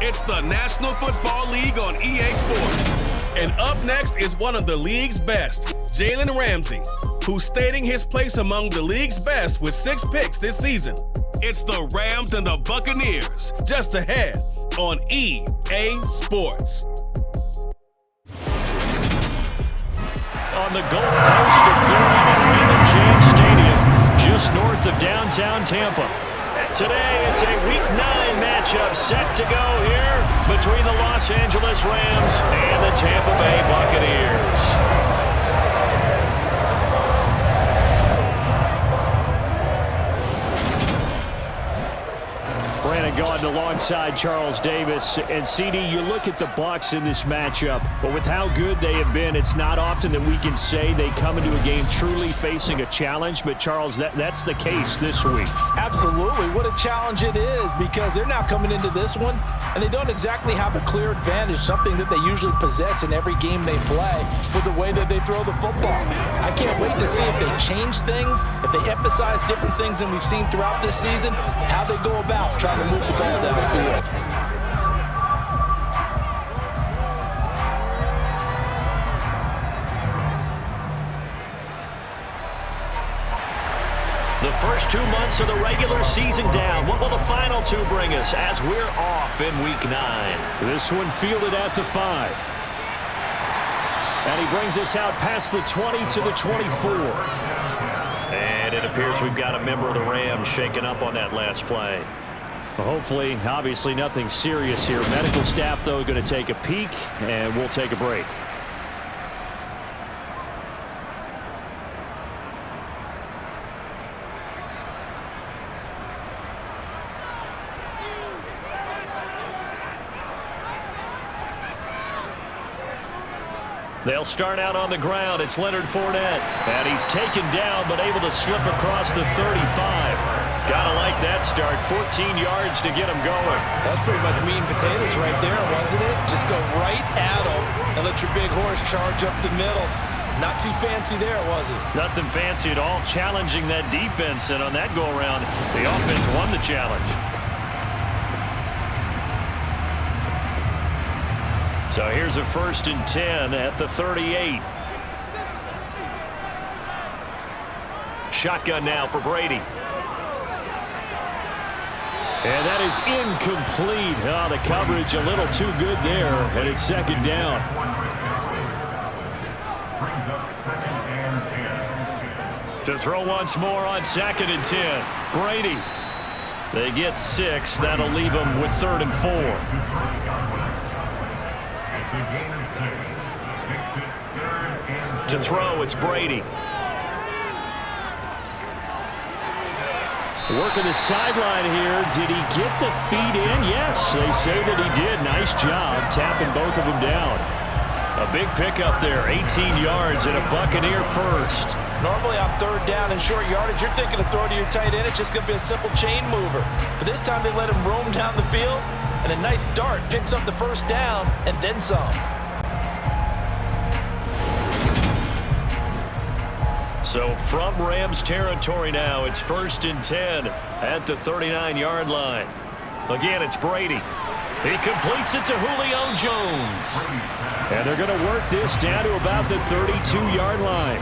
It's the National Football League on EA Sports. And up next is one of the league's best, Jalen Ramsey, who's stating his place among the league's best with 6 picks this season. It's the Rams and the Buccaneers, just ahead on EA Sports. On the Gulf Coast of Florida at Raymond James Stadium, just north of downtown Tampa. Today, it's a Week 9 matchup set to go here between the Los Angeles Rams and the Tampa Bay Buccaneers. Brandon Gaudin alongside Charles Davis. And CD, you look at the Bucs in this matchup, but with how good they have been, it's not often that we can say they come into a game truly facing a challenge. But Charles, that's the case this week. Absolutely. What a challenge it is, because they're now coming into this one and they don't exactly have a clear advantage, something that they usually possess in every game they play with the way that they throw the football. I can't wait to see if they change things, if they emphasize different things than we've seen throughout this season, how they go about trying to move the ball down the field. The first 2 months of the regular season down. What will the final 2 bring us as we're off in Week 9? This one fielded at the 5. And he brings us out past the 20 to the 24. And it appears we've got a member of the Rams shaken up on that last play. Well, hopefully, obviously nothing serious here. Medical staff, though, going to take a peek, and we'll take a break. They'll start out on the ground. It's Leonard Fournette. And he's taken down, but able to slip across the 35. Gotta like that start. 14 yards to get him going. That's pretty much meat and potatoes right there, wasn't it? Just go right at him and let your big horse charge up the middle. Not too fancy there, was it? Nothing fancy at all. Challenging that defense, and on that go-around, the offense won the challenge. So here's a 1st and 10 at the 38. Shotgun now for Brady. And that is incomplete. Oh, the coverage a little too good there, and it's 2nd down. To throw once more on 2nd and 10. Brady. They get 6. That'll leave them with 3rd and 4. To throw, it's Brady. Working the sideline here. Did he get the feet in? Yes, they say that he did. Nice job tapping both of them down. A big pickup there, 18 yards and a Buccaneer first. Normally on 3rd down and short yardage, you're thinking of throwing to your tight end. It's just going to be a simple chain mover. But this time they let him roam down the field, and a nice dart picks up the 1st down and then some. So from Rams territory now, it's 1st and 10 at the 39-yard line. Again, it's Brady. He completes it to Julio Jones. And they're going to work this down to about the 32-yard line.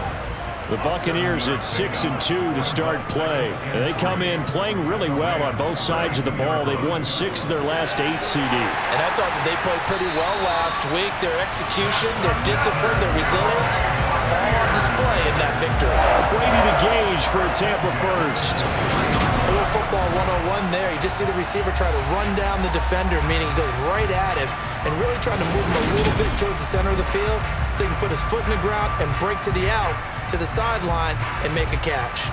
The Buccaneers at 6-2 to start play. They come in playing really well on both sides of the ball. They've won 6 of their last 8, CD. And I thought that they played pretty well last week. Their execution, their discipline, their resilience, all on display in that victory. Brady to Gage for a Tampa first. A little football 101 there. You just see the receiver try to run down the defender, meaning he goes right at him and really trying to move him a little bit towards the center of the field so he can put his foot in the ground and break to the out, to the sideline, and make a catch.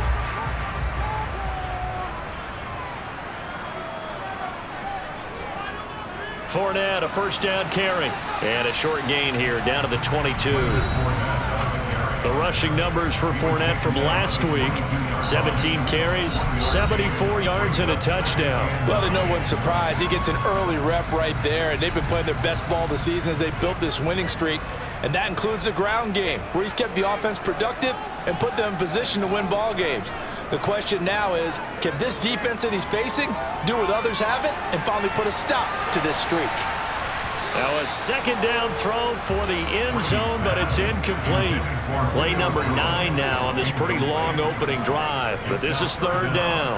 Fournette, a 1st down carry. And a short gain here, down to the 22. The rushing numbers for Fournette from last week, 17 carries, 74 yards, and a touchdown. Well, to no one's surprise, he gets an early rep right there, and they've been playing their best ball this season as they built this winning streak. And that includes the ground game, where he's kept the offense productive and put them in position to win ball games. The question now is, can this defense that he's facing do what others haven't and finally put a stop to this streak? Now a second down throw for the end zone, but it's incomplete. Play number 9 now on this pretty long opening drive, but this is third down.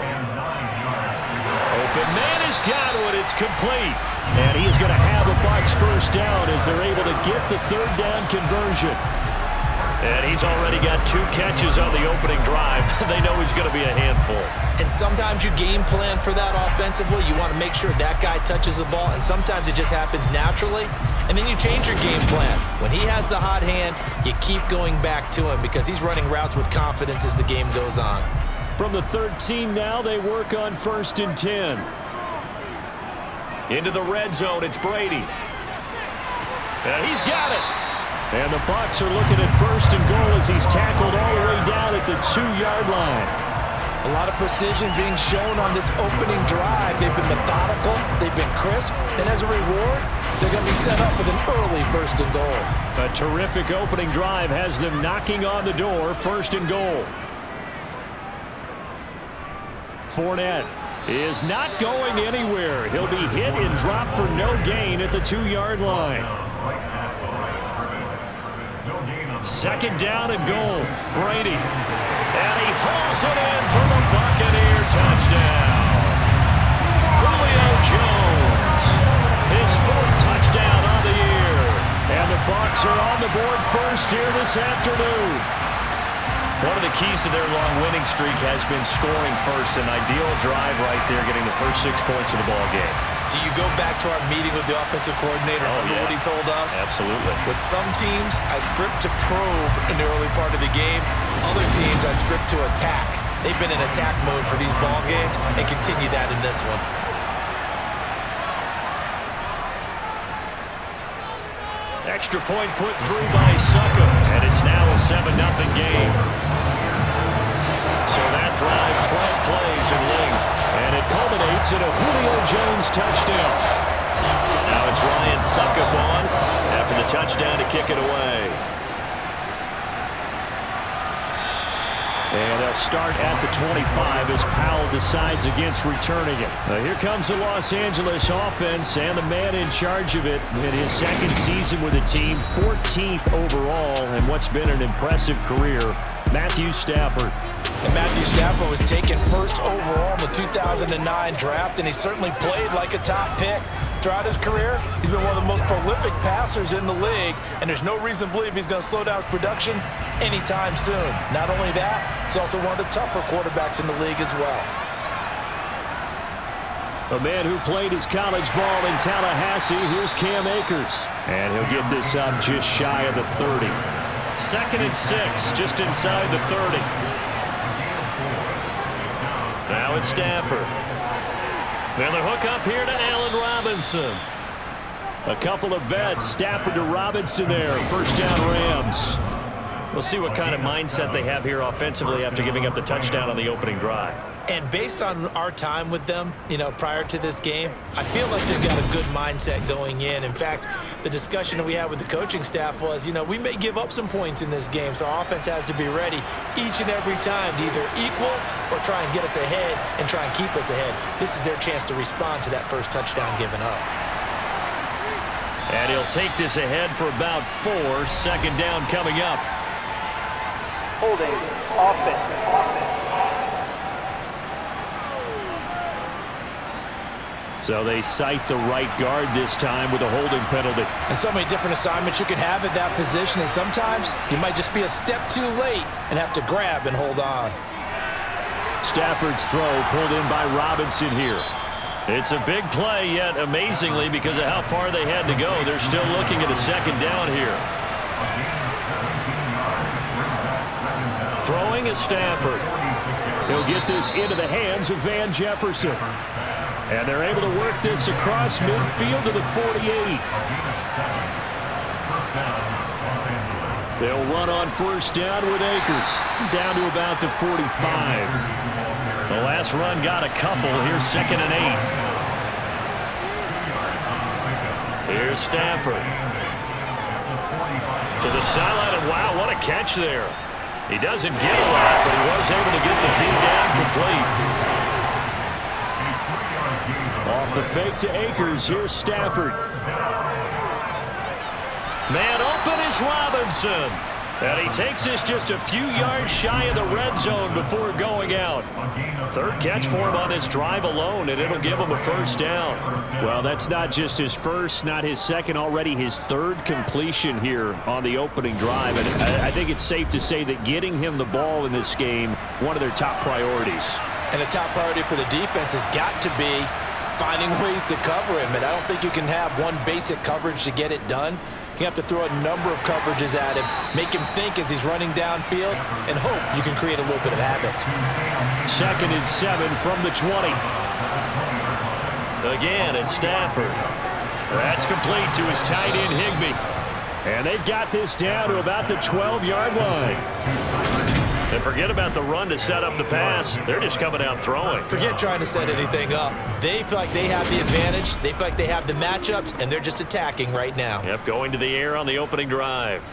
Open man has got it. It's complete. And he is going to have a Bucs first down as they're able to get the third down conversion. And he's already got 2 catches on the opening drive. They know he's going to be a handful. And sometimes you game plan for that offensively. You want to make sure that guy touches the ball, and sometimes it just happens naturally. And then you change your game plan. When he has the hot hand, you keep going back to him because he's running routes with confidence as the game goes on. From the 13 now, they work on 1st and 10. Into the red zone, it's Brady. And he's got it. And the Bucs are looking at 1st and goal as he's tackled all the way down at the 2-yard line. A lot of precision being shown on this opening drive. They've been methodical, they've been crisp, and as a reward, they're going to be set up with an early 1st and goal. A terrific opening drive has them knocking on the door, 1st and goal. Fournette is not going anywhere. He'll be hit and dropped for no gain at the 2-yard line. 2nd down and goal. Brady. And he hauls it in for the Buccaneer touchdown. Julio Jones. His 4th touchdown on the year. And the Bucs are on the board first here this afternoon. One of the keys to their long winning streak has been scoring first. An ideal drive right there, getting the first 6 points of the ball game. Do you go back to our meeting with the offensive coordinator? Remember what he told us? Absolutely. With some teams, I script to probe in the early part of the game. Other teams, I script to attack. They've been in attack mode for these ball games and continue that in this one. Extra point put through by Suckum, and it's now a 7-0 game. So that drive, 12 plays in length, and it culminates in a Julio Jones touchdown. Now it's Ryan Suckup on after the touchdown to kick it away. And they'll start at the 25 as Powell decides against returning it. Now here comes the Los Angeles offense and the man in charge of it in his 2nd season with the team, 14th overall, and what's been an impressive career, Matthew Stafford. And Matthew Stafford was taken 1st overall in the 2009 draft, and he certainly played like a top pick. Throughout his career, he's been one of the most prolific passers in the league, and there's no reason to believe he's going to slow down his production anytime soon. Not only that, he's also one of the tougher quarterbacks in the league as well. A man who played his college ball in Tallahassee, here's Cam Akers. And he'll get this up just shy of the 30. 2nd and 6, just inside the 30. Now it's Stafford. Another hook up here to Allen Robinson. A couple of vets, Stafford to Robinson there. 1st down Rams. We'll see what kind of mindset they have here offensively after giving up the touchdown on the opening drive. And based on our time with them, prior to this game, I feel like they've got a good mindset going in. In fact, the discussion that we had with the coaching staff was, we may give up some points in this game, so our offense has to be ready each and every time to either equal or try and get us ahead and try and keep us ahead. This is their chance to respond to that first touchdown given up. And he'll take this ahead for about 4. 2nd down coming up. Holding offense. So they cite the right guard this time with a holding penalty. And so many different assignments you can have at that position, and sometimes you might just be a step too late and have to grab and hold on. Stafford's throw pulled in by Robinson here. It's a big play, yet amazingly, because of how far they had to go, they're still looking at a 2nd down here. Throwing is Stafford. He'll get this into the hands of Van Jefferson. And they're able to work this across midfield to the 48. They'll run on 1st down with Akers. Down to about the 45. The last run got a couple. Here's 2nd and 8. Here's Stafford. To the sideline, and wow, what a catch there. He doesn't get a lot, but he was able to get the feed down complete. Off the fake to Akers, here's Stafford. Man open is Robinson. And he takes this just a few yards shy of the red zone before going out. Third catch for him on this drive alone, and it'll give him a first down. Well, that's not just his first, not his second, already his third completion here on the opening drive. And I think it's safe to say that getting him the ball in this game, one of their top priorities. And the top priority for the defense has got to be finding ways to cover him. And I don't think you can have one basic coverage to get it done. You have to throw a number of coverages at him, make him think as he's running downfield, and hope you can create a little bit of havoc. 2nd and 7 from the 20. Again, it's Stafford. That's complete to his tight end, Higbee. And they've got this down to about the 12-yard line. And forget about the run to set up the pass. They're just coming out throwing. Forget trying to set anything up. They feel like they have the advantage. They feel like they have the matchups, and they're just attacking right now. Yep, going to the air on the opening drive.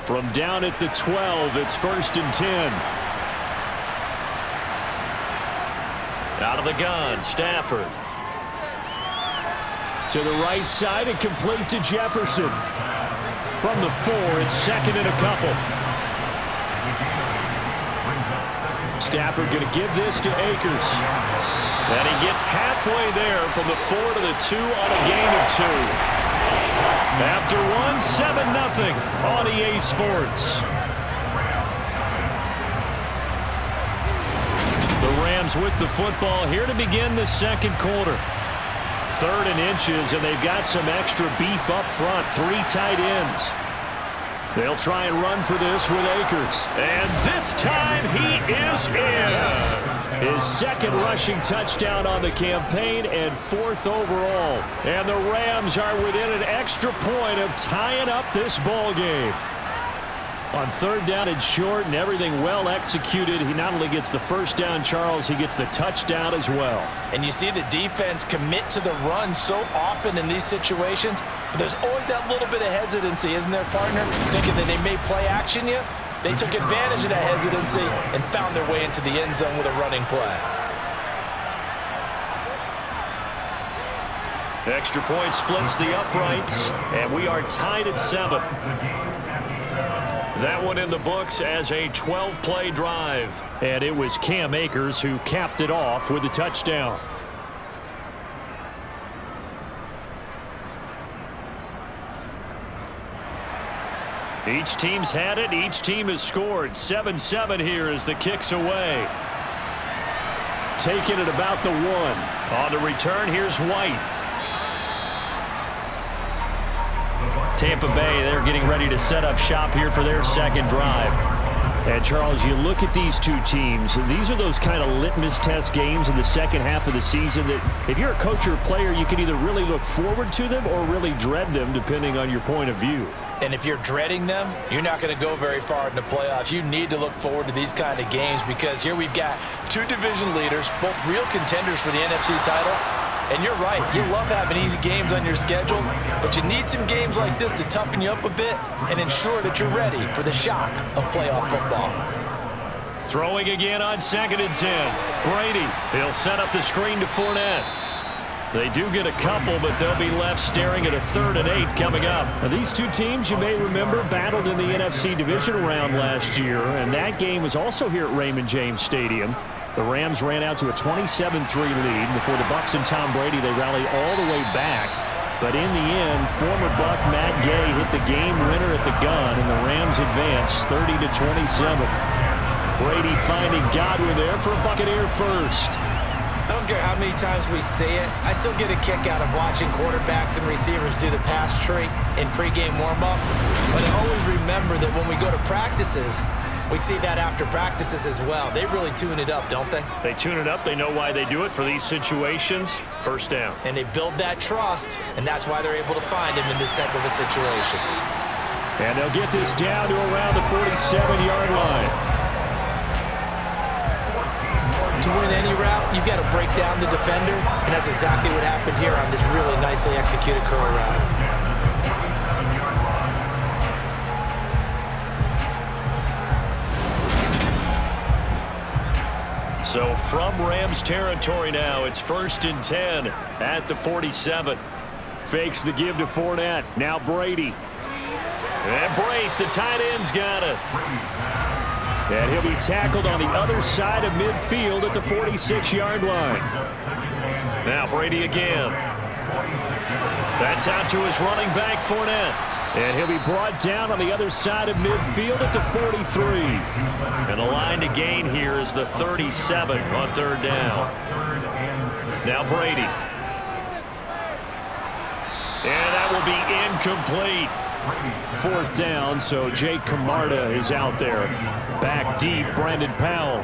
From down at the 12, it's 1st and 10. Out of the gun, Stafford. To the right side and complete to Jefferson. From the 4, it's 2nd and a couple. Stafford going to give this to Akers. And he gets halfway there from the 4 to the 2 on a gain of 2. After one, 7-0 on EA Sports. The Rams with the football here to begin the second quarter. 3rd and inches, and they've got some extra beef up front. 3 tight ends. They'll try and run for this with Akers. And this time he is in. Yes. His 2nd rushing touchdown on the campaign and 4th overall. And the Rams are within an extra point of tying up this ball game. On 3rd down and short and everything well executed, he not only gets the first down, Charles, he gets the touchdown as well. And you see the defense commit to the run so often in these situations, but there's always that little bit of hesitancy, isn't there, partner? Thinking that they may play action you. They took advantage of that hesitancy and found their way into the end zone with a running play. Extra point splits the uprights, and we are tied at 7. That one in the books as a 12-play drive. And it was Cam Akers who capped it off with a touchdown. Each team's had it. Each team has scored. 7-7 here as the kick's away. Taking it about the 1. On the return, here's White. Tampa Bay, they're getting ready to set up shop here for their second drive. And, Charles, you look at these two teams, and these are those kind of litmus test games in the second half of the season that if you're a coach or a player, you can either really look forward to them or really dread them, depending on your point of view. And if you're dreading them, you're not going to go very far in the playoffs. You need to look forward to these kind of games because here we've got 2 division leaders, both real contenders for the NFC title. And you're right, you love having easy games on your schedule, but you need some games like this to toughen you up a bit and ensure that you're ready for the shock of playoff football. Throwing again on 2nd and 10. Brady, he'll set up the screen to Fournette. They do get a couple, but they'll be left staring at a 3rd and 8 coming up. Now, these two teams, you may remember, battled in the NFC divisional round last year, and that game was also here at Raymond James Stadium. The Rams ran out to a 27-3 lead. Before the Bucs and Tom Brady, they rallied all the way back. But in the end, former Buck Matt Gay hit the game winner at the gun, and the Rams advanced 30-27. Brady finding Godwin there for a Buccaneer first. I don't care how many times we say it, I still get a kick out of watching quarterbacks and receivers do the pass tree in pregame warm-up. But I always remember that when we go to practices, we see that after practices as well. They really tune it up, don't they? They tune it up. They know why they do it for these situations. First down. And they build that trust, and that's why they're able to find him in this type of a situation. And they'll get this down to around the 47-yard line. To win any route, you've got to break down the defender, and that's exactly what happened here on this really nicely executed curl route. So from Rams territory now, it's 1st and 10 at the 47. Fakes the give to Fournette. Now Brady. And Brate, the tight end's got it. And he'll be tackled on the other side of midfield at the 46-yard line. Now Brady again. That's out to his running back, Fournette. And he'll be brought down on the other side of midfield at the 43. And the line to gain here is the 37 on 3rd down. Now Brady. And that will be incomplete. 4th down, so Jake Camarda is out there. Back deep, Brandon Powell.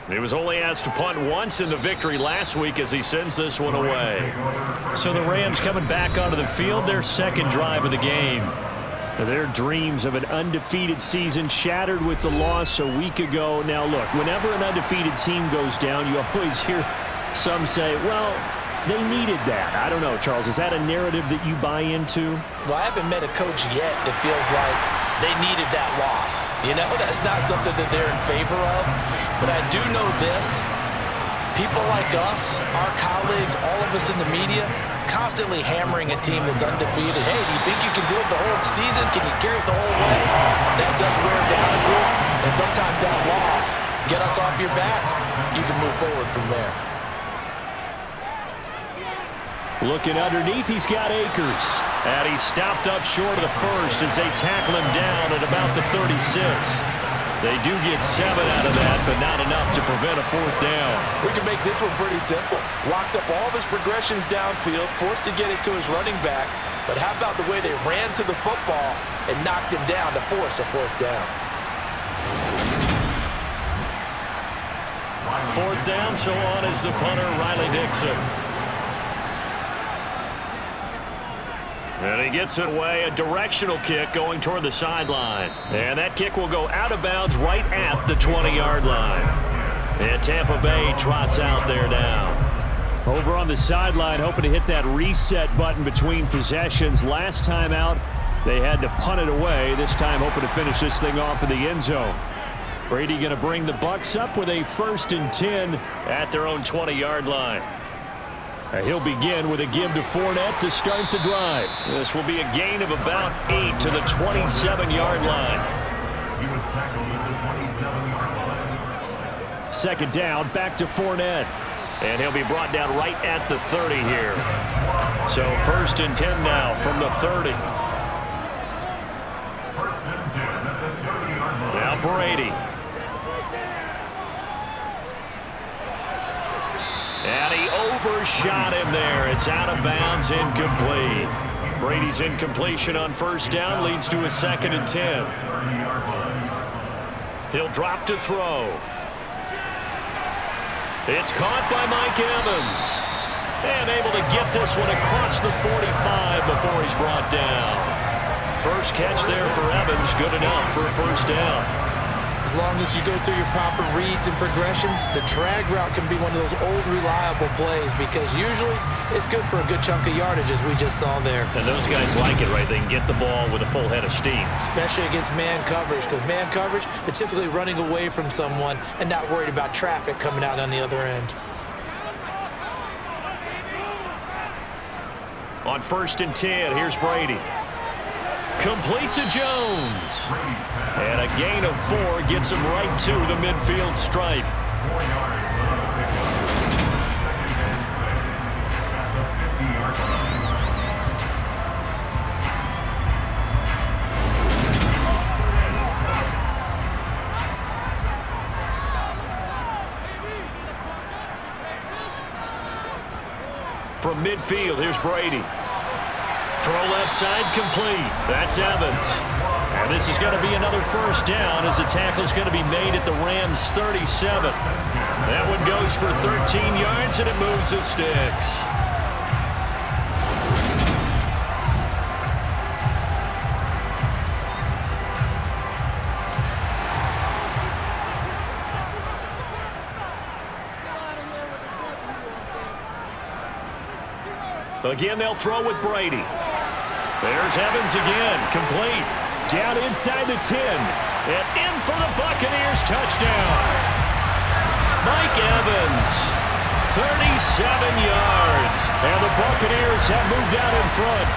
He was only asked to punt once in the victory last week as he sends this one away. So the Rams coming back onto the field, their 2nd drive of the game. Their dreams of an undefeated season shattered with the loss a week ago. Now look, whenever an undefeated team goes down, you always hear some say, well, they needed that. I don't know, Charles. Is that a narrative that you buy into? Well, I haven't met a coach yet that feels like they needed that loss. You know, that's not something that they're in favor of. But I do know this. People like us, our colleagues, all of us in the media, constantly hammering a team that's undefeated. Hey, do you think you can do it the whole season? Can you carry it the whole way? That does wear down a group. And sometimes that loss, get us off your back, you can move forward from there. Looking underneath, he's got Akers. And he stopped up short of the first as they tackle him down at about the 36. They do get 7 out of that, but not enough to prevent a 4th down. We can make this one pretty simple. Locked up all of his progressions downfield, forced to get it to his running back. But how about the way they ran to the football and knocked him down to force a 4th down? 4th down, so on is the punter, Riley Dixon. And he gets it away, a directional kick going toward the sideline. And that kick will go out of bounds right at the 20-yard line. And Tampa Bay trots out there now. Over on the sideline, hoping to hit that reset button between possessions. Last time out, they had to punt it away. This time, hoping to finish this thing off in the end zone. Brady going to bring the Bucs up with a 1st and 10 at their own 20-yard line. He'll begin with a give to Fournette to start the drive. This will be a gain of about 8 to the 27-yard line. 2nd down, back to Fournette. And he'll be brought down right at the 30 here. So 1st and 10 now from the 30. Now Brady. And he overshot him there. It's out of bounds, incomplete. Brady's incompletion on 1st down leads to a 2nd and 10. He'll drop to throw. It's caught by Mike Evans. And able to get this one across the 45 before he's brought down. First catch there for Evans, good enough for a 1st down. As long as you go through your proper reads and progressions, the drag route can be one of those old reliable plays because usually it's good for a good chunk of yardage as we just saw there. And those guys like it, right? They can get the ball with a full head of steam. Especially against man coverage because man coverage, they're typically running away from someone and not worried about traffic coming out on the other end. On 1st and 10, here's Brady. Complete to Jones. And a gain of 4 gets him right to the midfield stripe. From midfield, here's Brady. Throw left side complete. That's Evans. And this is going to be another 1st down as the tackle is going to be made at the Rams' 37. That one goes for 13 yards and it moves the sticks. Again, they'll throw with Brady. There's Evans again, complete. Down inside the 10. And in for the Buccaneers, touchdown. Mike Evans, 37 yards. And the Buccaneers have moved out in front.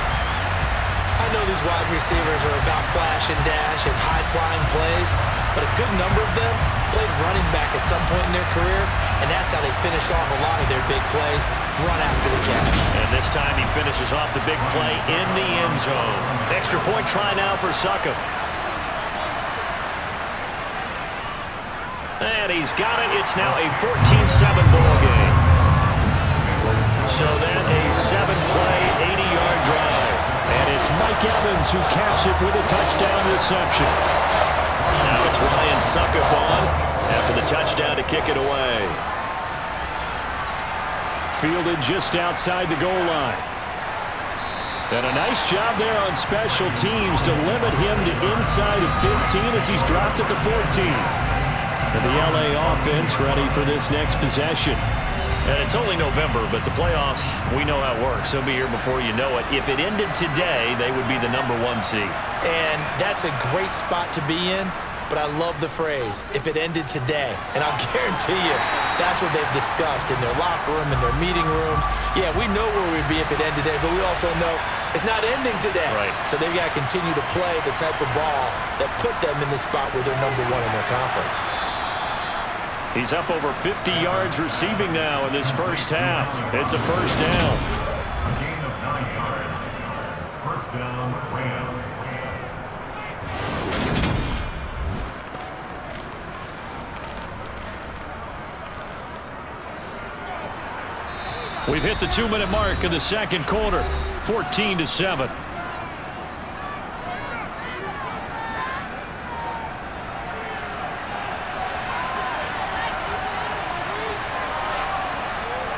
I know these wide receivers are about flash and dash and high-flying plays, but a good number of them played running back at some point in their career, and that's how they finish off a lot of their big plays, run after the catch. And this time he finishes off the big play in the end zone. Extra point try now for Succop. And he's got it. It's now a 14-7 ball game. So then a 7-play, 80-yard drive. And it's Mike Evans who caps it with a touchdown reception. Now it's Ryan Succop on after the touchdown to kick it away. Fielded just outside the goal line. And a nice job there on special teams to limit him to inside of 15 as he's dropped at the 14. And the LA offense ready for this next possession. And it's only November, but the playoffs, we know how it works. They'll be here before you know it. If it ended today, they would be the #1 seed. And that's a great spot to be in, but I love the phrase, if it ended today. And I'll guarantee you, that's what they've discussed in their locker room, in their meeting rooms. Yeah, we know where we'd be if it ended today, but we also know it's not ending today. Right. So they've got to continue to play the type of ball that put them in the spot where they're #1 in their conference. He's up over 50 yards receiving now in this first half. It's a first down. A gain of 9 yards. First down, Rams. We've hit the 2-minute mark of the second quarter. 14-7.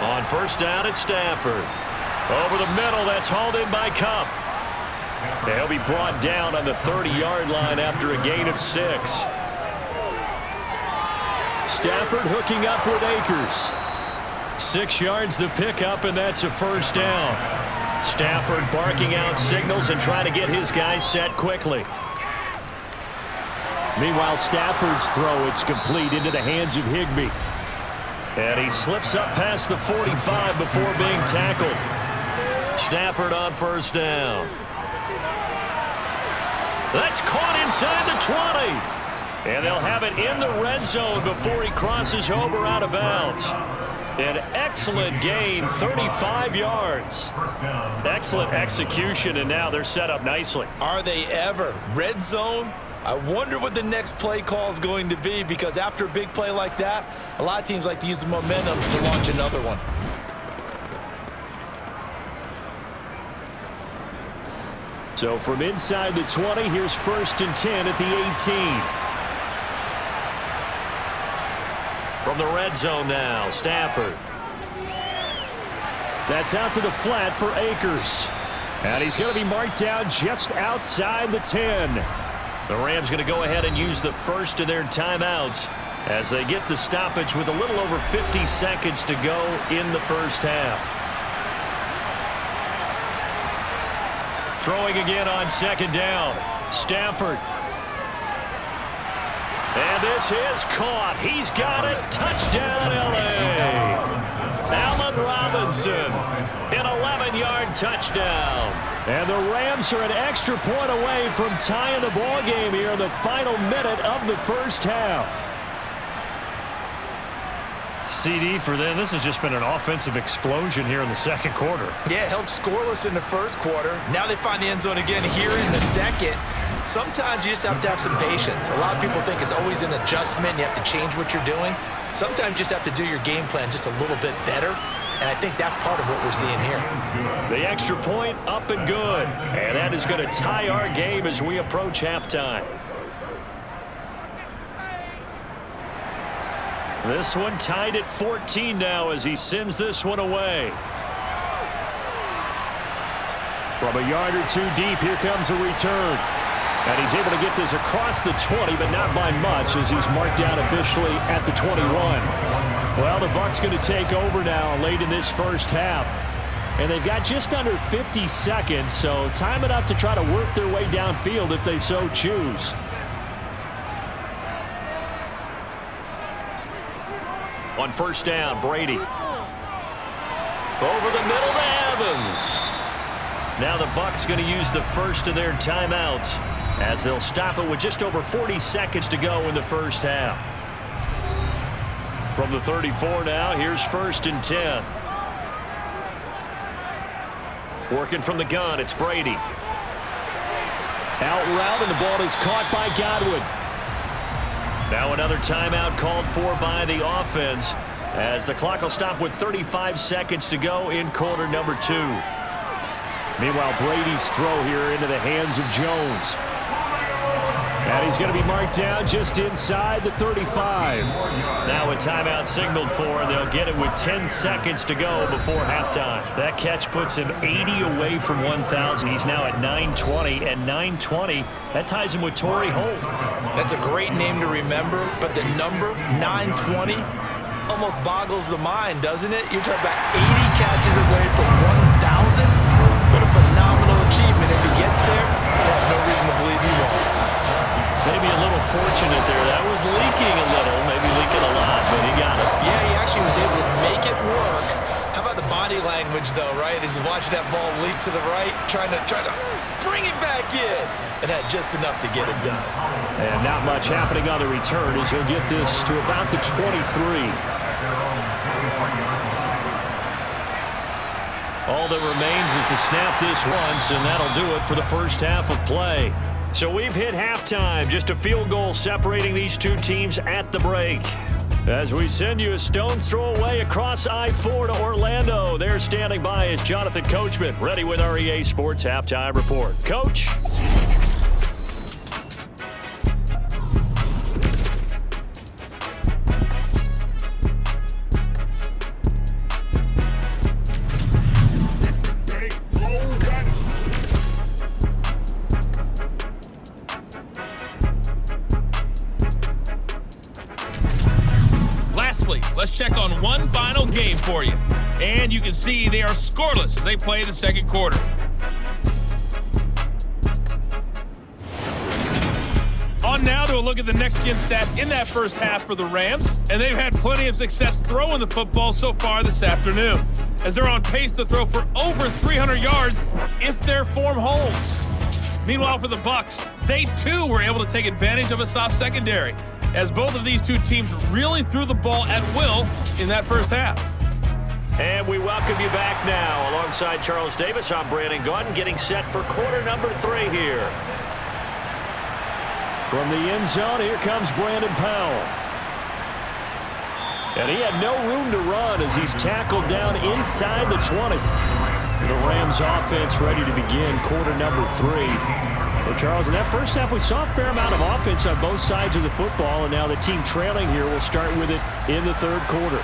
On first down, it's Stafford. Over the middle, that's hauled in by Cup. They'll be brought down on the 30-yard line after a gain of 6. Stafford hooking up with Akers. 6 yards the pickup, and that's a first down. Stafford barking out signals and trying to get his guys set quickly. Meanwhile, Stafford's throw, it's complete into the hands of Higbee. And he slips up past the 45 before being tackled. Stafford on first down. That's caught inside the 20. And they'll have it in the red zone before he crosses over out of bounds. An excellent gain, 35 yards. Excellent execution, and now they're set up nicely. Are they ever? Red zone? I wonder what the next play call is going to be, because after a big play like that, a lot of teams like to use the momentum to launch another one. So from inside the 20, here's 1st and 10 at the 18. From the red zone now, Stafford. That's out to the flat for Akers. And he's going to be marked down just outside the 10. The Rams going to go ahead and use the first of their timeouts as they get the stoppage with a little over 50 seconds to go in the first half. Throwing again on second down. Stafford. And this is caught. He's got it. Touchdown, L.A. Allen Robinson. An 11-yard touchdown. And the Rams are an extra point away from tying the ball game here in the final minute of the first half. CD for them. This has just been an offensive explosion here in the second quarter. Yeah, held scoreless in the first quarter. Now they find the end zone again here in the second. Sometimes you just have to have some patience. A lot of people think it's always an adjustment. You have to change what you're doing. Sometimes you just have to do your game plan just a little bit better. And I think that's part of what we're seeing here. The extra point up and good. And that is going to tie our game as we approach halftime. This one tied at 14 now as he sends this one away. From a yard or two deep, here comes a return. And he's able to get this across the 20, but not by much as he's marked down officially at the 21. Well, the Bucs going to take over now late in this first half. And they've got just under 50 seconds, so time enough to try to work their way downfield if they so choose. On first down, Brady. Over the middle to Evans. Now the Bucs going to use the first of their timeouts as they'll stop it with just over 40 seconds to go in the first half. From the 34 now, here's first and 10. Working from the gun, it's Brady. Out route, and the ball is caught by Godwin. Now another timeout called for by the offense as the clock will stop with 35 seconds to go in quarter number 2. Meanwhile, Brady's throw here into the hands of Jones. And he's going to be marked down just inside the 35. Now a timeout signaled for, and they'll get it with 10 seconds to go before halftime. That catch puts him 80 away from 1,000. He's now at 920, and 920, that ties him with Torrey Holt. That's a great name to remember, but the number 920 almost boggles the mind, doesn't it? You're talking about 80 catches away from 1,000? What a phenomenal achievement. If he gets there, I have no reason to believe he won't. Maybe a little fortunate there. That was leaking a little, maybe leaking a lot, but he got it. Yeah, he actually was able to make it work. How about the body language, though, right? As he's watching that ball leak to the right, trying to bring it back in, and had just enough to get it done. And not much happening on the return as he'll get this to about the 23. All that remains is to snap this once, and that'll do it for the first half of play. So we've hit halftime, just a field goal separating these two teams at the break. As we send you a stone's throw away across I-4 to Orlando. There standing by is Jonathan Coachman, ready with our EA Sports Halftime Report. Coach? Let's check on one final game for you. And you can see they are scoreless as they play the second quarter. On now to a look at the next-gen stats in that first half for the Rams. And they've had plenty of success throwing the football so far this afternoon, as they're on pace to throw for over 300 yards if their form holds. Meanwhile, for the Bucs, they too were able to take advantage of a soft secondary, as both of these two teams really threw the ball at will in that first half. And we welcome you back now. Alongside Charles Davis, I'm Brandon Gaudin, getting set for quarter number 3 here. From the end zone, here comes Brandon Powell. And he had no room to run as he's tackled down inside the 20. The Rams offense ready to begin quarter number 3. Well, Charles, in that first half, we saw a fair amount of offense on both sides of the football, and now the team trailing here will start with it in the third quarter.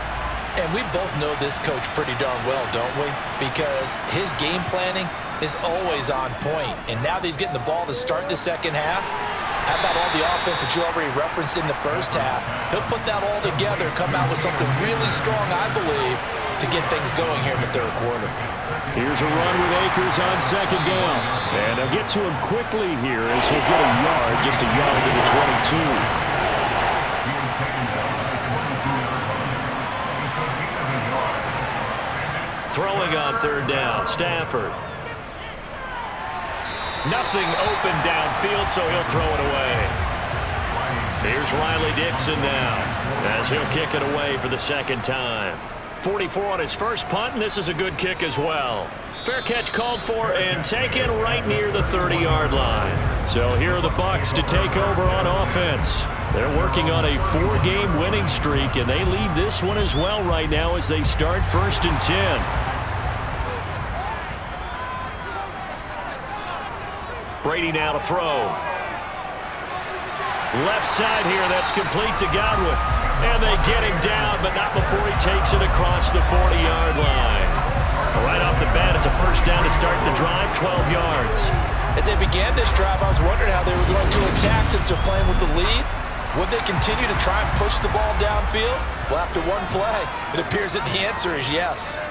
And we both know this coach pretty darn well, don't we? Because his game planning is always on point. And now that he's getting the ball to start the second half, how about all the offense that you already referenced in the first half? He'll put that all together, come out with something really strong, I believe, to get things going here in the third quarter. Here's a run with Akers on second down. And they'll get to him quickly here as he'll get a yard, just a yard to the 22. Throwing on third down, Stafford. Nothing open downfield, so he'll throw it away. Here's Riley Dixon now, as he'll kick it away for the second time. 44 on his first punt, and this is a good kick as well. Fair catch called for and taken right near the 30-yard line. So here are the Bucs to take over on offense. They're working on a 4-game winning streak, and they lead this one as well right now as they start first and 10. Brady now to throw. Left side here, that's complete to Godwin. And they get him down, but not before he takes it across the 40-yard line. Right off the bat, it's a first down to start the drive, 12 yards. As they began this drive, I was wondering how they were going to attack since they're playing with the lead. Would they continue to try and push the ball downfield? Well, after one play, it appears that the answer is yes.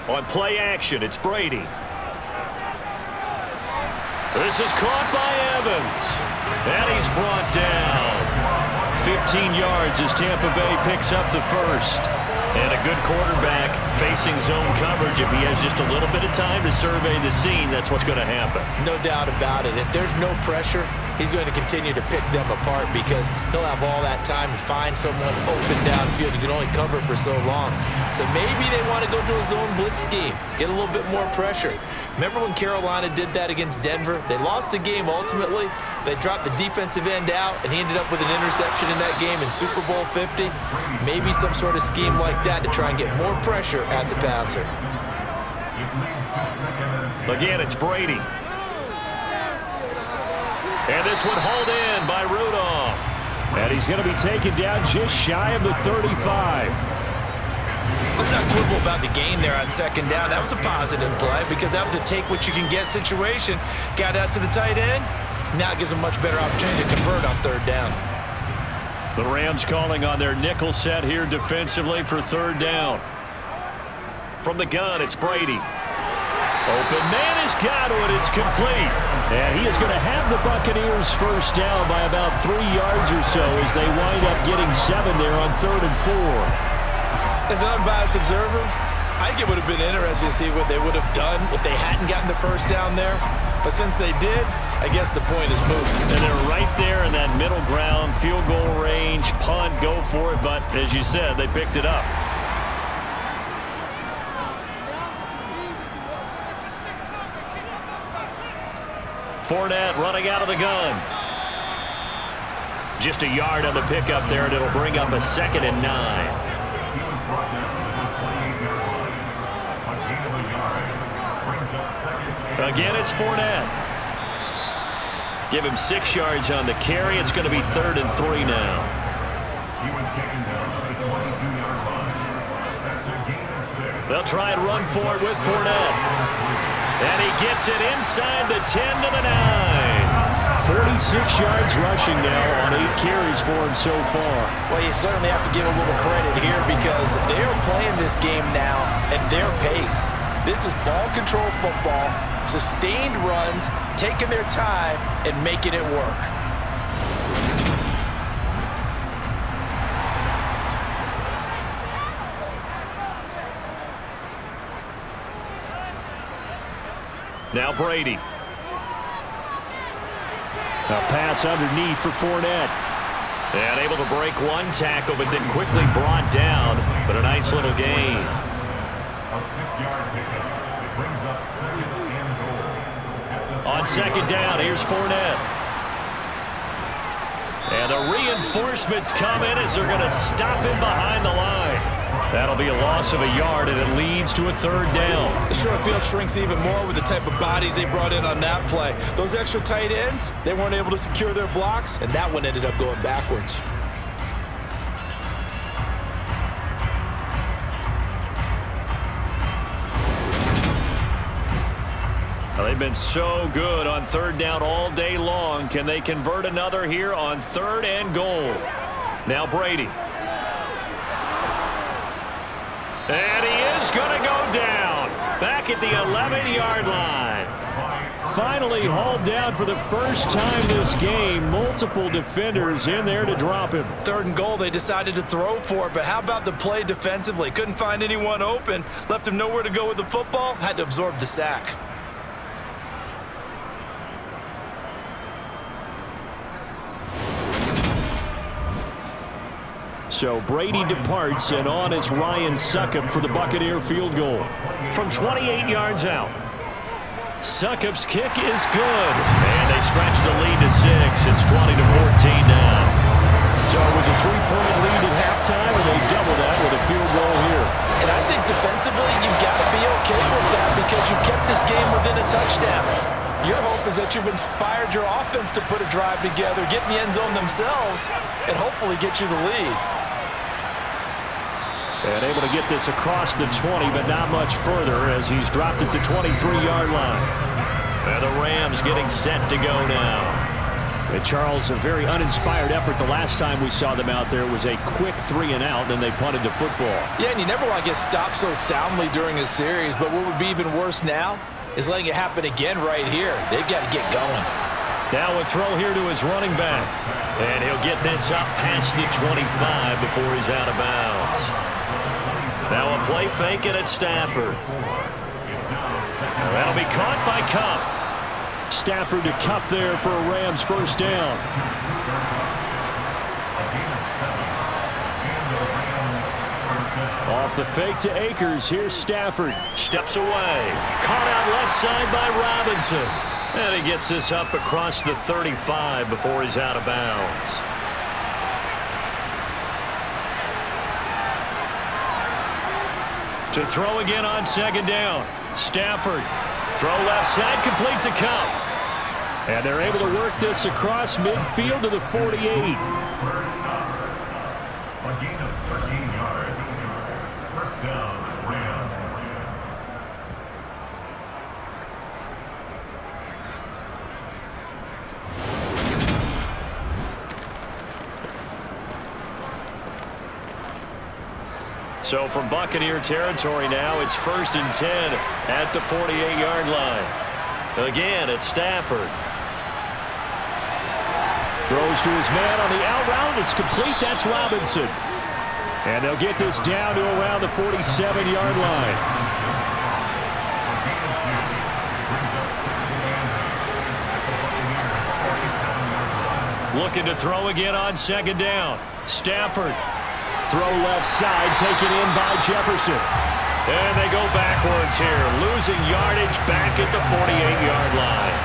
On play action, it's Brady. This is caught by Evans. And he's brought down. 15 yards as Tampa Bay picks up the first. And a good quarterback facing zone coverage. If he has just a little bit of time to survey the scene, that's what's going to happen. No doubt about it. If there's no pressure, he's going to continue to pick them apart because he'll have all that time to find someone open downfield. You can only cover for so long. So maybe they want to go to a zone blitz scheme, get a little bit more pressure. Remember when Carolina did that against Denver? They lost the game ultimately. They dropped the defensive end out, and he ended up with an interception in that game in Super Bowl 50. Maybe some sort of scheme like that to try and get more pressure at the passer. Again, it's Brady. And this one hauled in by Rudolph. And he's going to be taken down just shy of the 35. Let's not quibble about the gain there on second down. That was a positive play because that was a take-what-you-can-get situation. Got out to the tight end. Now it gives them a much better opportunity to convert on third down. The Rams calling on their nickel set here defensively for third down. From the gun, it's Brady. Open man has got it. It's complete. And he is going to have the Buccaneers first down by about 3 yards or so as they wind up getting 7 there on 3rd and 4. As an unbiased observer, I think it would have been interesting to see what they would have done if they hadn't gotten the first down there. But since they did, I guess the point is moot. And they're right there in that middle ground, field goal range, punt, go for it. But as you said, they picked it up. Fournette running out of the gun. Just a yard on the pickup there, and it'll bring up a 2nd and 9. Again, it's Fournette. Give him 6 yards on the carry. It's going to be 3rd and 3 now. They'll try and run for it with Fournette. And he gets it inside the 10 to the 9. 46 yards rushing now on 8 carries for him so far. Well, you certainly have to give a little credit here because they're playing this game now at their pace. This is ball control football, sustained runs, taking their time and making it work. Now Brady. A pass underneath for Fournette. And able to break one tackle, but then quickly brought down. But a nice little gain. A 6-yard pickup. It brings up 2nd and goal. On second down, here's Fournette. And the reinforcements come in as they're going to stop him behind the line. That'll be a loss of a yard, and it leads to a 3rd down. The short field shrinks even more with the type of bodies they brought in on that play. Those extra tight ends, they weren't able to secure their blocks, and that one ended up going backwards. Well, they've been so good on 3rd down all day long. Can they convert another here on 3rd and goal? Now Brady. And he is going to go down. Back at the 11-yard line. Finally hauled down for the first time this game. Multiple defenders in there to drop him. 3rd and goal, they decided to throw for it, but how about the play defensively? Couldn't find anyone open. Left him nowhere to go with the football. Had to absorb the sack. So Brady departs, and on it's Ryan Succop for the Buccaneer field goal. From 28 yards out. Succop's kick is good. And they stretch the lead to 6. It's 20-14 now. So it was a 3-point lead at halftime, and they double that with a field goal here. And I think defensively, you've got to be okay with that because you've kept this game within a touchdown. Your hope is that you've inspired your offense to put a drive together, get in the end zone themselves, and hopefully get you the lead. And able to get this across the 20, but not much further as he's dropped it to 23-yard line. And the Rams getting set to go now. And Charles, a very uninspired effort. The last time we saw them out there was a quick 3-and-out, then they punted the football. Yeah, and you never want to get stopped so soundly during a series, but what would be even worse now is letting it happen again right here. They've got to get going. Now a throw here to his running back. And he'll get this up past the 25 before he's out of bounds. Now a play fake it at Stafford. That'll be caught by Kupp. Stafford to Kupp there for a Rams first down. Off the fake to Akers. Here's Stafford. Steps away. Caught out left side by Robinson. And he gets this up across the 35 before he's out of bounds. To throw again on second down. Stafford. Throw left side, complete to Kupp. And they're able to work this across midfield to the 48. A gain of 13 yards. First down, Rams. So from Buccaneer territory now, it's 1st and 10 at the 48-yard line. Again, it's Stafford. Throws to his man on the out route. It's complete. That's Robinson. And they'll get this down to around the 47-yard line. Looking to throw again on second down. Stafford. Throw left side, taken in by Jefferson. And they go backwards here, losing yardage back at the 48-yard line.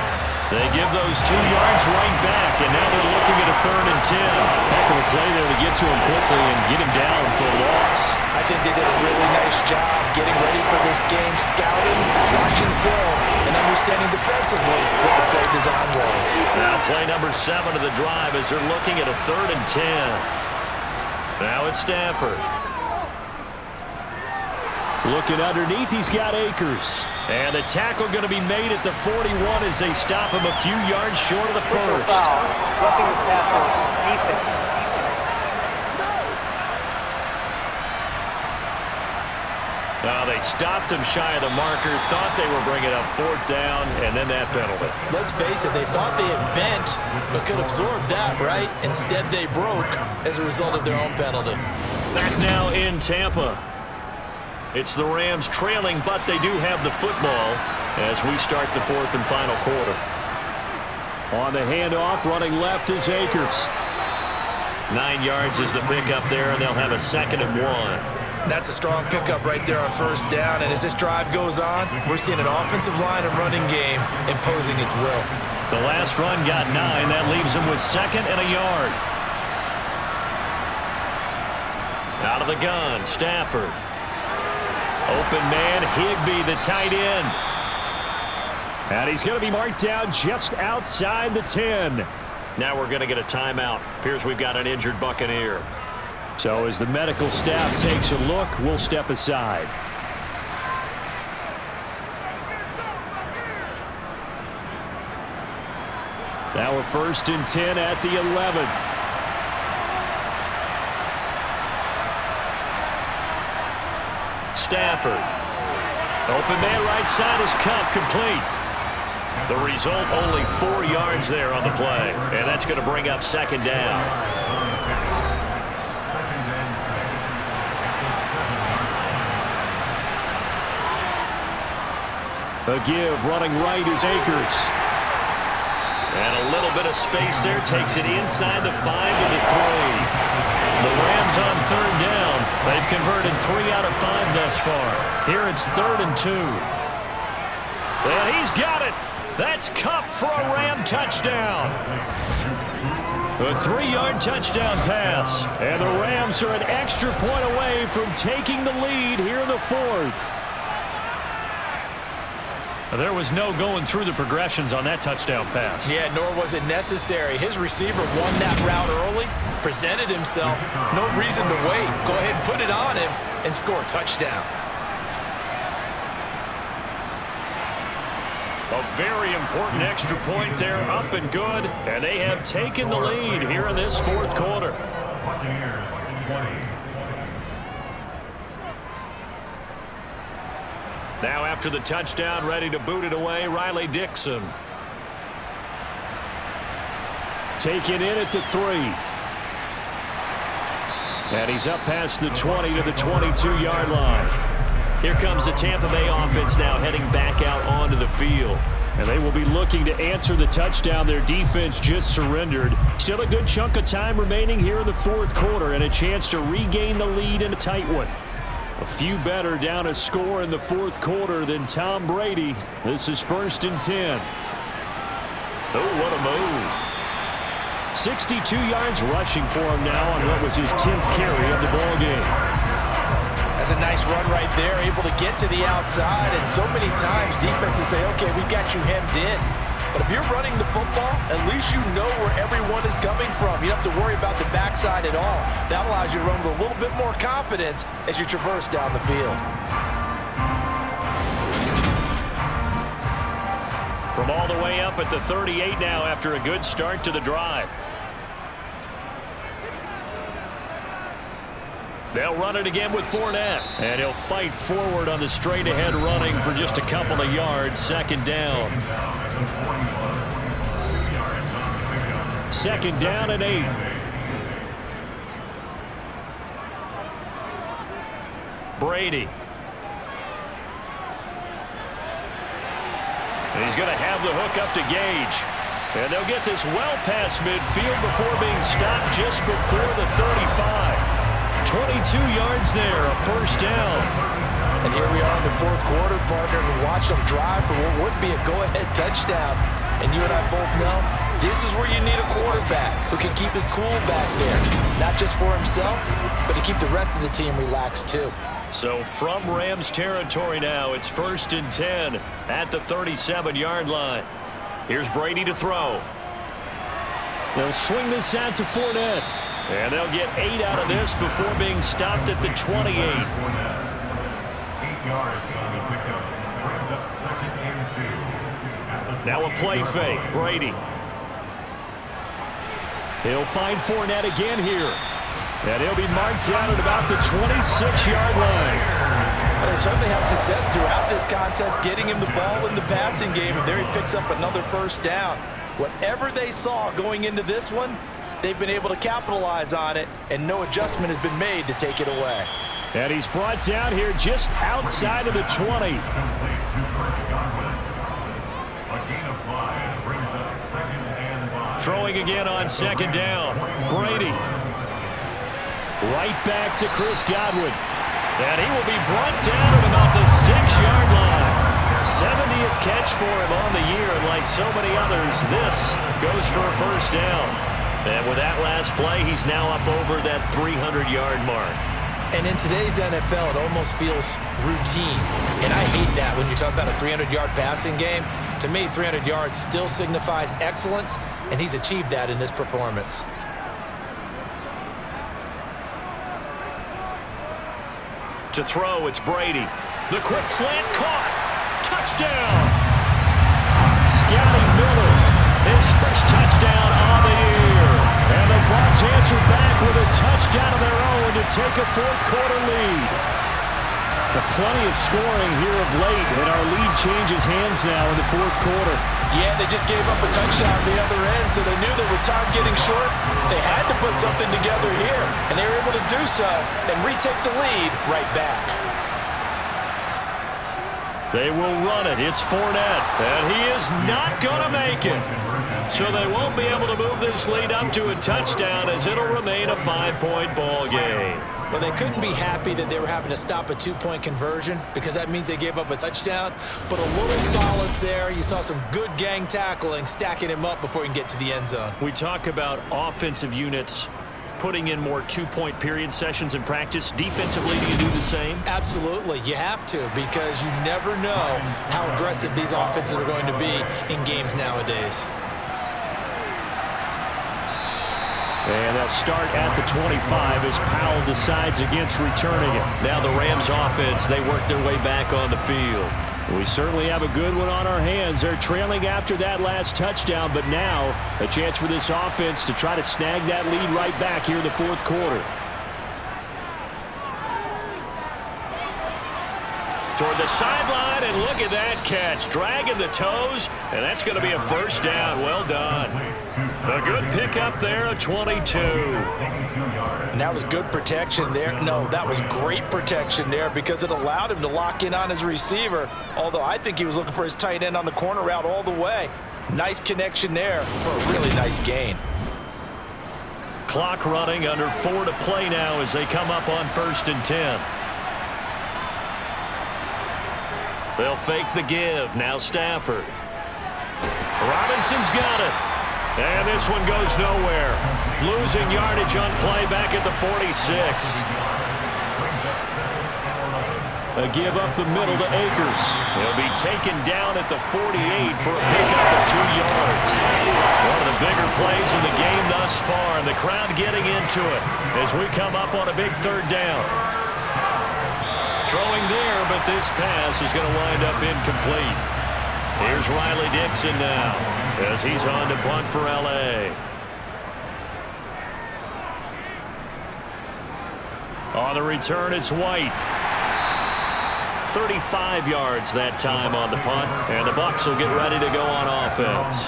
They give those 2 yards right back, and now they're looking at a 3rd and 10. Heck of a play there to get to him quickly and get him down for a loss. I think they did a really nice job getting ready for this game, scouting, watching film, and understanding defensively what the play design was. Now play number 7 of the drive as they're looking at a 3rd and 10. Now it's Stafford. Looking underneath, he's got Akers. And the tackle going to be made at the 41 as they stop him a few yards short of the first. Foul. Roughing the tackle. Defense. Now they stopped him shy of the marker, thought they were bringing up 4th down, and then that penalty. Let's face it, they thought they had bent, but could absorb that, right? Instead, they broke as a result of their own penalty. Back now in Tampa. It's the Rams trailing, but they do have the football as we start the 4th and final quarter. On the handoff, running left is Akers. 9 yards is the pickup there, and they'll have a 2nd and 1. That's a strong pickup right there on first down, and as this drive goes on, we're seeing an offensive line and running game imposing its will. The last run got 9. That leaves him with 2nd and a yard. Out of the gun, Stafford. Open man, Higbee, the tight end. And he's going to be marked down just outside the 10. Now we're going to get a timeout. Appears we've got an injured Buccaneer. So as the medical staff takes a look, we'll step aside. Now we're 1st and 10 at the 11. Stafford. Open man right side is Kupp, complete. The result, only 4 yards there on the play. And that's going to bring up 2nd down. A give, running right is Akers. And a little bit of space there, takes it inside the 5 to the 3. The Rams on 3rd down. They've converted 3 out of 5 thus far. Here it's 3rd and 2. And he's got it. That's Kupp for a Ram touchdown. A 3-yard touchdown pass. And the Rams are an extra point away from taking the lead here in the 4th. There was no going through the progressions on that touchdown pass. Yeah, nor was it necessary. His receiver won that route early, presented himself. No reason to wait. Go ahead and put it on him and score a touchdown. A very important extra point there, up and good. And they have taken the lead here in this 4th quarter. Buccaneers 20. Now after the touchdown, ready to boot it away, Riley Dixon. taken in at the 3. And he's up past the 20 to the 22-yard line. Here comes the Tampa Bay offense now heading back out onto the field. And they will be looking to answer the touchdown their defense just surrendered. Still a good chunk of time remaining here in the fourth quarter and a chance to regain the lead in a tight one. A few better down a score in the fourth quarter than Tom Brady. This is 1st and 10. Oh, what a move. 62 yards rushing for him now on what was his 10th carry of the ball game. That's a nice run right there, able to get to the outside, and so many times defenses say, okay, we got you hemmed in. But if you're running the football, at least you know where everyone is coming from. You don't have to worry about the backside at all. That allows you to run with a little bit more confidence as you traverse down the field. From all the way up at the 38 now after a good start to the drive. They'll run it again with Fournette. And he'll fight forward on the straight-ahead running for just a couple of yards. 2nd down. 2nd down and 8. Brady. And he's going to have the hook up to Gage. And they'll get this well past midfield before being stopped just before the 35. 22 yards there, a 1st down. And here we are in the fourth quarter, partner, and watch them drive for what would be a go-ahead touchdown. And you and I both know this is where you need a quarterback who can keep his cool back there. Not just for himself, but to keep the rest of the team relaxed too. So from Rams territory now, it's 1st and 10 at the 37-yard line. Here's Brady to throw. They'll swing this out to Fournette. And they'll get 8 out of this before being stopped at the 28. 8 yards on the pickup. Brings up 2nd and 2. Now a play fake. Brady. He'll find Fournette again here. And he'll be marked down at about the 26-yard line. Well, they certainly had success throughout this contest, getting him the ball in the passing game, and there he picks up another 1st down. Whatever they saw going into this one, they've been able to capitalize on it, and no adjustment has been made to take it away. And he's brought down here just outside of the 20. Throwing again on 2nd down. Brady. Right back to Chris Godwin. And he will be brought down at about the 6-yard line. 70th catch for him on the year, and like so many others, this goes for a 1st down. And with that last play, he's now up over that 300-yard mark. And in today's NFL, it almost feels routine. And I hate that when you talk about a 300-yard passing game. To me, 300 yards still signifies excellence, and he's achieved that in this performance. To throw, it's Brady. The quick slant caught. Touchdown! Scotty Miller, his first touchdown on the year. And the Bucs answer back with a touchdown of their own to take a fourth quarter lead. Plenty of scoring here of late, and our lead changes hands now in the fourth quarter. Yeah, they just gave up a touchdown at the other end, so they knew that with time getting short, they had to put something together here, and they were able to do so and retake the lead right back. They will run it. It's Fournette, and he is not going to make it. So they won't be able to move this lead up to a touchdown, as it'll remain a 5-point ball game. Well, they couldn't be happy that they were having to stop a 2-point conversion because that means they gave up a touchdown. But a little solace there. You saw some good gang tackling, stacking him up before he can get to the end zone. We talk about offensive units putting in more 2-point period sessions in practice. Defensively, do you do the same? Absolutely. You have to, because you never know how aggressive these offenses are going to be in games nowadays. And they'll start at the 25 as Powell decides against returning it. Now the Rams offense, they work their way back on the field. We certainly have a good one on our hands. They're trailing after that last touchdown, but now a chance for this offense to try to snag that lead right back here in the fourth quarter. Toward the sideline, and look at that catch. Dragging the toes, and that's going to be a 1st down. Well done. A good pickup there, a 22. And that was good protection there. No, that was great protection there because it allowed him to lock in on his receiver, although I think he was looking for his tight end on the corner route all the way. Nice connection there for a really nice gain. Clock running, under 4 to play now as they come up on 1st and 10. They'll fake the give. Now Stafford. Robinson's got it. And this one goes nowhere. Losing yardage on play back at the 46. A give up the middle to Akers. He'll be taken down at the 48 for a pickup of 2 yards. One of the bigger plays in the game thus far, and the crowd getting into it as we come up on a big 3rd down. Throwing there, but this pass is going to wind up incomplete. Here's Riley Dixon now as he's on to punt for L.A. On the return, it's White. 35 yards that time on the punt, and the Bucs will get ready to go on offense.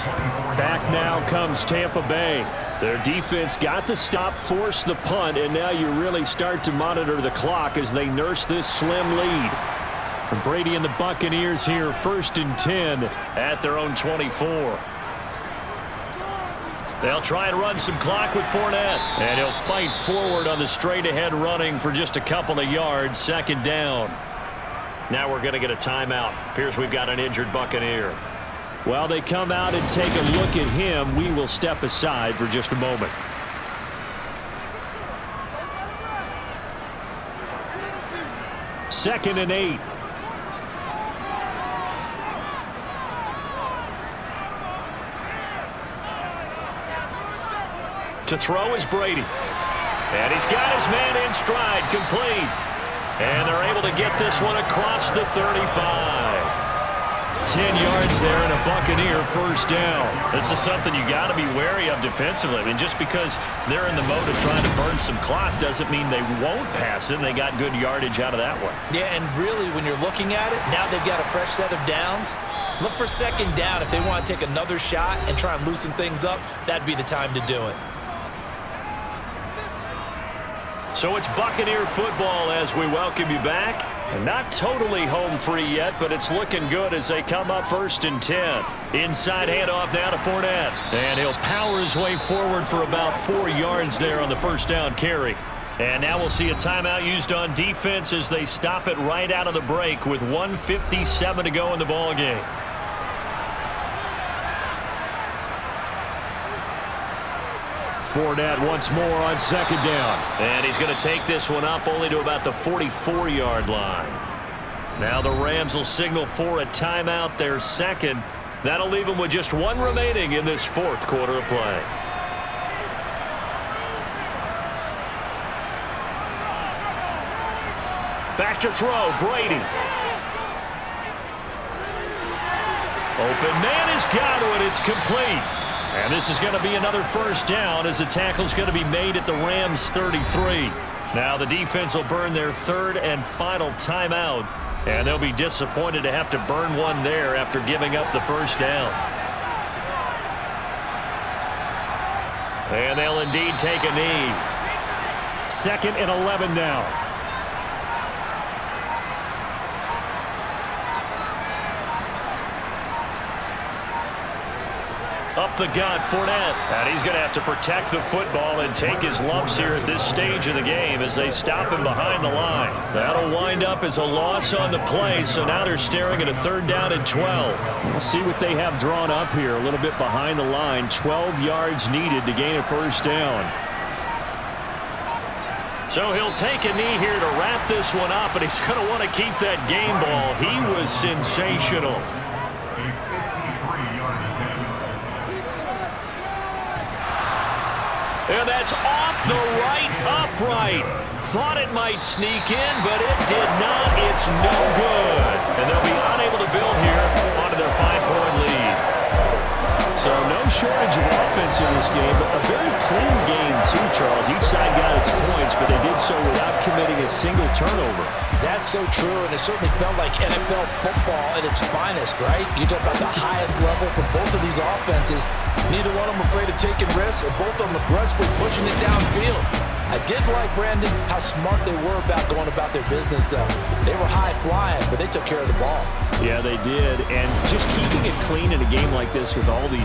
Back now comes Tampa Bay. Their defense got the stop, forced the punt, and now you really start to monitor the clock as they nurse this slim lead. Brady and the Buccaneers here, 1st and 10 at their own 24. They'll try and run some clock with Fournette, and he'll fight forward on the straight-ahead running for just a couple of yards, 2nd down. Now we're going to get a timeout. Appears we've got an injured Buccaneer. While they come out and take a look at him, we will step aside for just a moment. Second and 8. To throw is Brady. And he's got his man in stride, complete. And they're able to get this one across the 35. 10 yards there and a Buccaneer 1st down. This is something you got to be wary of defensively. I mean, just because they're in the mode of trying to burn some clock doesn't mean they won't pass it. They got good yardage out of that one. Yeah, and really, when you're looking at it, now they've got a fresh set of downs. Look for 2nd down. If they want to take another shot and try and loosen things up, that'd be the time to do it. So it's Buccaneer football as we welcome you back. And not totally home free yet, but it's looking good as they come up 1st and 10. Inside handoff now to Fournette. And he'll power his way forward for about 4 yards there on the 1st down carry. And now we'll see a timeout used on defense as they stop it right out of the break with 1:57 to go in the ballgame. Fournette once more on 2nd down. And he's going to take this one up only to about the 44-yard line. Now the Rams will signal for a timeout, their 2nd. That'll leave them with just 1 remaining in this 4th quarter of play. Back to throw, Brady. Open man has got it. It's complete. And this is going to be another 1st down as the tackle's going to be made at the Rams' 33. Now the defense will burn their 3rd and final timeout. And they'll be disappointed to have to burn one there after giving up the 1st down. And they'll indeed take a knee. 2nd and 11 now. Up the gut, Fournette. And he's going to have to protect the football and take his lumps here at this stage of the game as they stop him behind the line. That'll wind up as a loss on the play, so now they're staring at a 3rd down and 12. We'll see what they have drawn up here. A little bit behind the line. 12 yards needed to gain a 1st down. So he'll take a knee here to wrap this one up, and he's going to want to keep that game ball. He was sensational. And that's off the right upright. Thought it might sneak in, but it did not. It's no good. And they'll be unable to build here onto their 5-point lead. So no shortage of offense in this game, but a very clean game too, Charles. Each side got its points, but they did so without committing a single turnover. That's so true, and it certainly felt like NFL football at its finest, right? You talk about the highest level for both of these offenses. Neither one of them afraid of taking risks, and both of them aggressively pushing it downfield. I did like, Brandon, how smart they were about going about their business, though. They were high-flying, but they took care of the ball. Yeah, they did, and just keeping it clean in a game like this with all these